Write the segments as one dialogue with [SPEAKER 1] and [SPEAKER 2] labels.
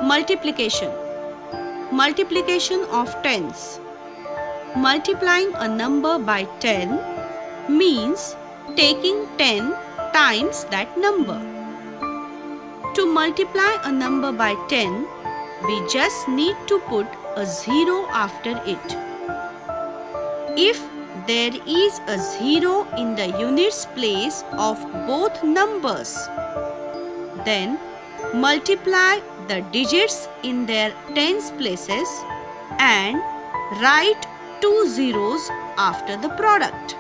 [SPEAKER 1] Multiplication. Multiplication of tens. Multiplying a number by 10 means taking 10 times that number. To multiply a number by 10, we just need to put a 0 after it. If there is a 0 in the units place of both numbers, then multiply the digits in their tens places and write 2 zeros after the product.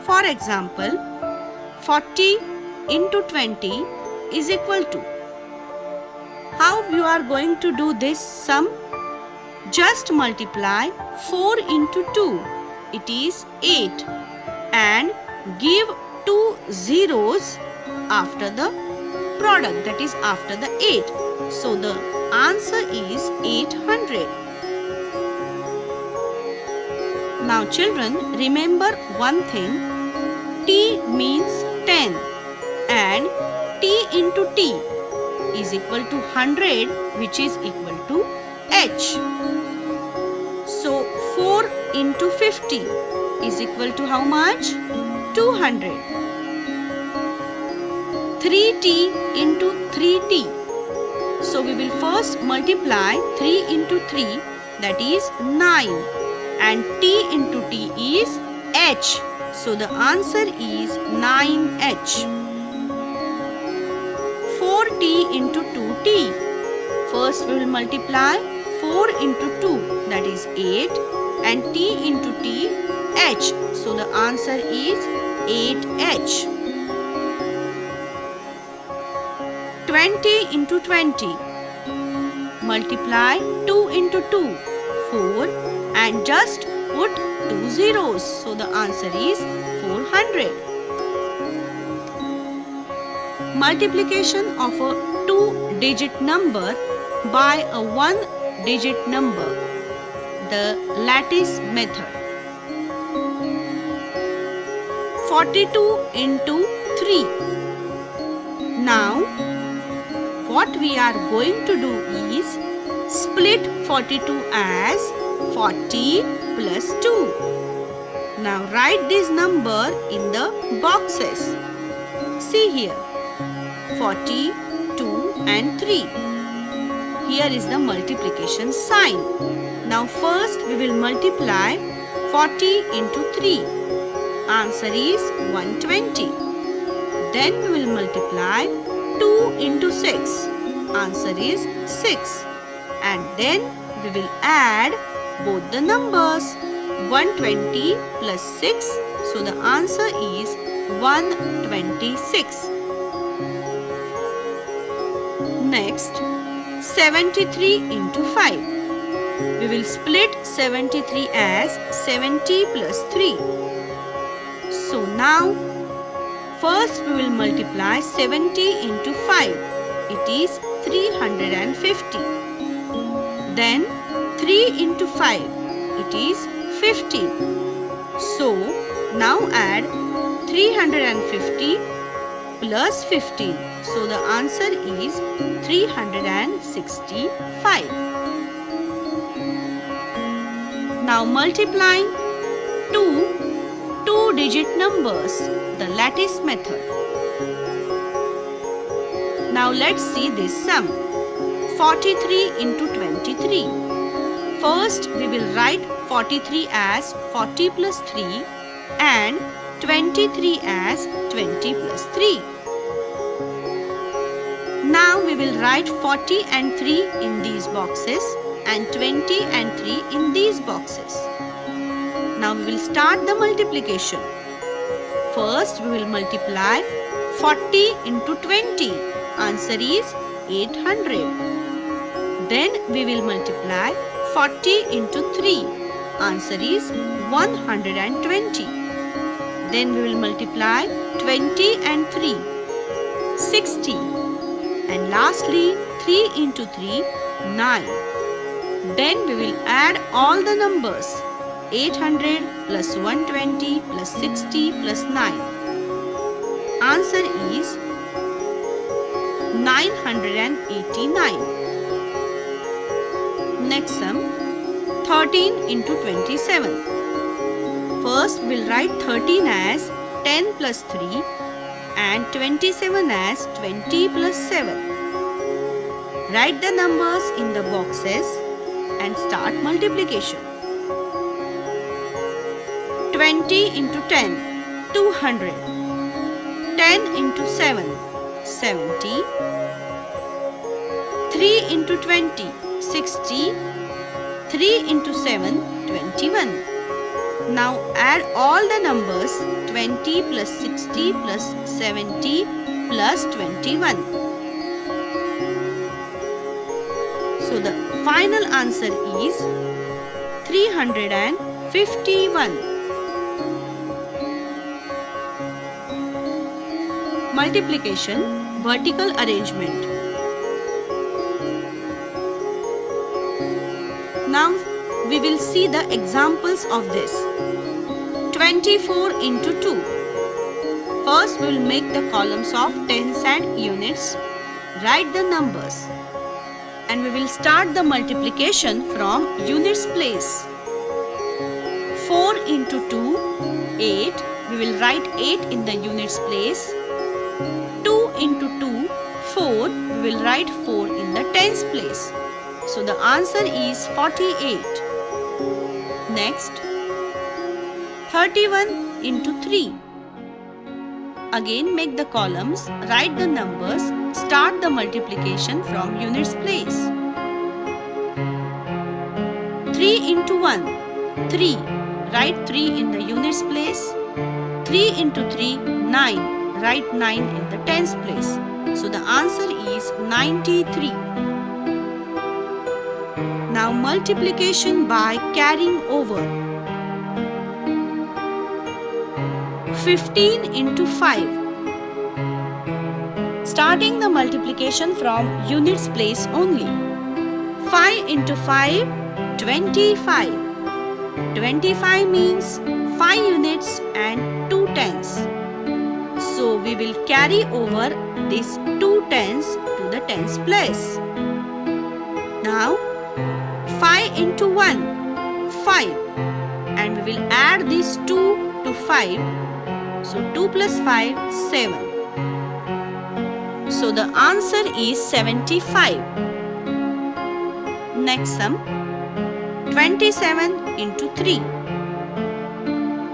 [SPEAKER 1] For example, 40 into 20 is equal to. How you are going to do this sum? Just multiply 4 into 2, it is 8, and give 2 zeros after the product, that is after the 8. So the answer is 800. Now children, remember one thing. T means 10 and T into T is equal to 100, which is equal to H. So 4 into 50 is equal to how much? 200. 3T into 3T. So we will first multiply 3 into 3, that is 9, and T into T is H. So the answer is 9H. 4T into 2T. First we will multiply 4 into 2, that is 8, and T into T, H. So the answer is 8H. 20 into 20. Multiply 2 into 2, 4, and just put 2 zeros. So the answer is 400. Multiplication of a 2-digit number by a 1-digit number. The lattice method. 42 into 3. Now, what we are going to do is split 42 as 40 plus 2. Now write this number in the boxes. See here, 40, 2 and 3. Here is the multiplication sign. Now first we will multiply 40 into 3. Answer is 120. Then we will multiply 2 into 6. Answer is 6. And then we will add both the numbers. 120 plus 6. So the answer is 126. Next, 73 into 5. We will split 73 as 70 plus 3. So now, first we will multiply 70 into 5. It is 350. Then 3 into 5. It is 15. So now add 350 plus 15. So the answer is 365. Now multiplying 2-digit numbers, the lattice method. Now let's see this sum. 43 into 23. First we will write 43 as 40 plus 3 and 23 as 20 plus 3. Now we will write 40 and 3 in these boxes and 20 and 3 in these boxes. Now we will start the multiplication. First we will multiply 40 into 20. Answer is 800. Then we will multiply 40 into 3. Answer is 120. Then we will multiply 20 and 3. 60. And lastly 3 into 3, 9. Then we will add all the numbers. 800 plus 120 plus 60 plus 9. Answer is 989. Next sum, 13 into 27. First we'll write 13 as 10 plus 3 and 27 as 20 plus 7. Write the numbers in the boxes and start multiplication. 20 into 10, 200. 10 into 7, 70. 3 into 20, 60. 3 into 7, 21. Now add all the numbers 20 plus 60 plus 70 plus 21. So the final answer is 351. Multiplication, vertical arrangement. Now we will see the examples of this. 24 into 2. First we will make the columns of tens and units. Write the numbers. And we will start the multiplication from units place. 4 into 2, 8. We will write 8 in the units place. 2 into 2, 4. We will write 4 in the tens place. So the answer is 48. Next, 31 into 3. Again make the columns, write the numbers, start the multiplication from units place. 3 into 1, 3. Write 3 in the units place. 3 into 3, 9. Write 9 in the tens place. So the answer is 93. Now multiplication by carrying over. 15 into 5. Starting the multiplication from units place only. 5 into 5, 25. 25 means 5 units and 2 tens. So we will carry over these 2 tens to the tens place. Now 5 into 1, 5. And we will add these 2 to 5. So 2 plus 5, 7. So the answer is 75. Next sum, 27 into 3.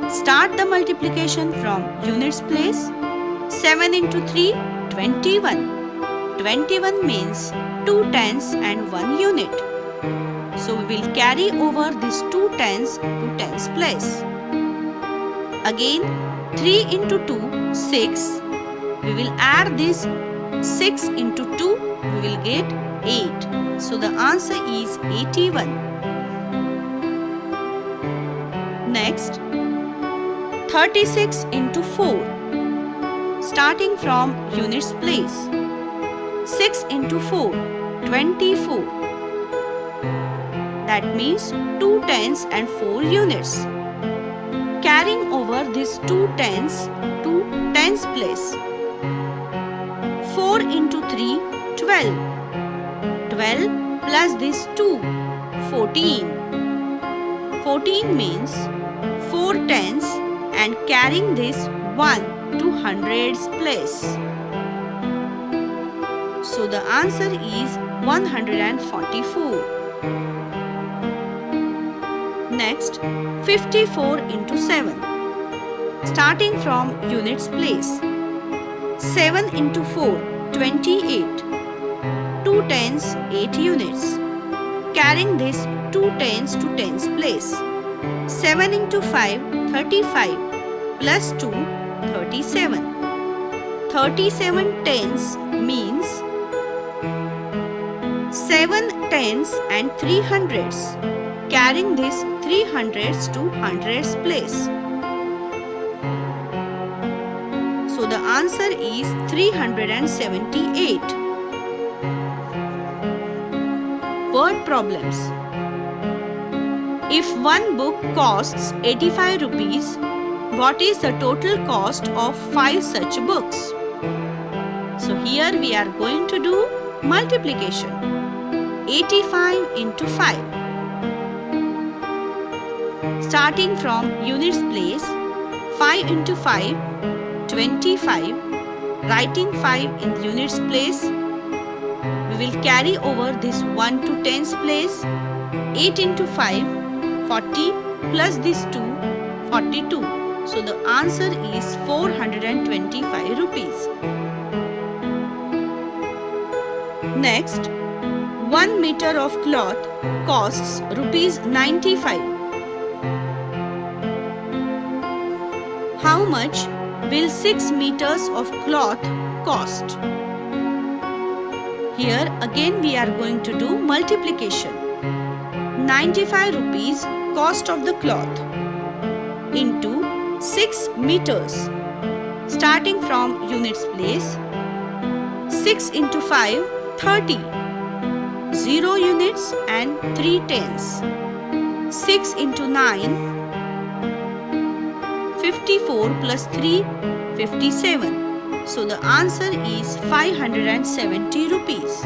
[SPEAKER 1] Start the multiplication from units place. 7 into 3, 21. 21 means 2 tens and 1 unit. So we will carry over these 2 tens to tens place. Again 3 into 2, 6. We will add this 6 into 2, we will get 8. So the answer is 81. Next, 36 into 4. Starting from units place. 6 into 4, 24. That means 2 tens and 4 units. Carrying over these 2 tens to tens place. 4 into 3, 12. 12 plus this 2, 14. 14 means 4 tens and carrying this 1 to hundreds place. So the answer is 144. Next, 54 into 7. Starting from units place. 7 into 4, 28. 2 tens, 8 units. Carrying this 2 tens to tens place. 7 into 5, 35. Plus 2, 37. 37 tens means 7 tens and 3 hundreds. Carrying this 3 hundreds to hundreds place. So the answer is 378. Word problems. If one book costs 85 rupees, what is the total cost of 5 such books? So here we are going to do multiplication. 85 into 5. Starting from units place, 5 into 5, 25. Writing 5 in units place, we will carry over this 1 to tens place. 8 into 5, 40 plus this 2, 42. So the answer is 425 rupees. Next, 1 meter of cloth costs rupees 95. How much will 6 meters of cloth cost? Here again we are going to do multiplication. 95 rupees cost of the cloth into 6 meters. Starting from units place, 6 into 5, 30. 0 units and 3 tens. 6 into 9, 54 plus 3, 57. So the answer is 570 rupees.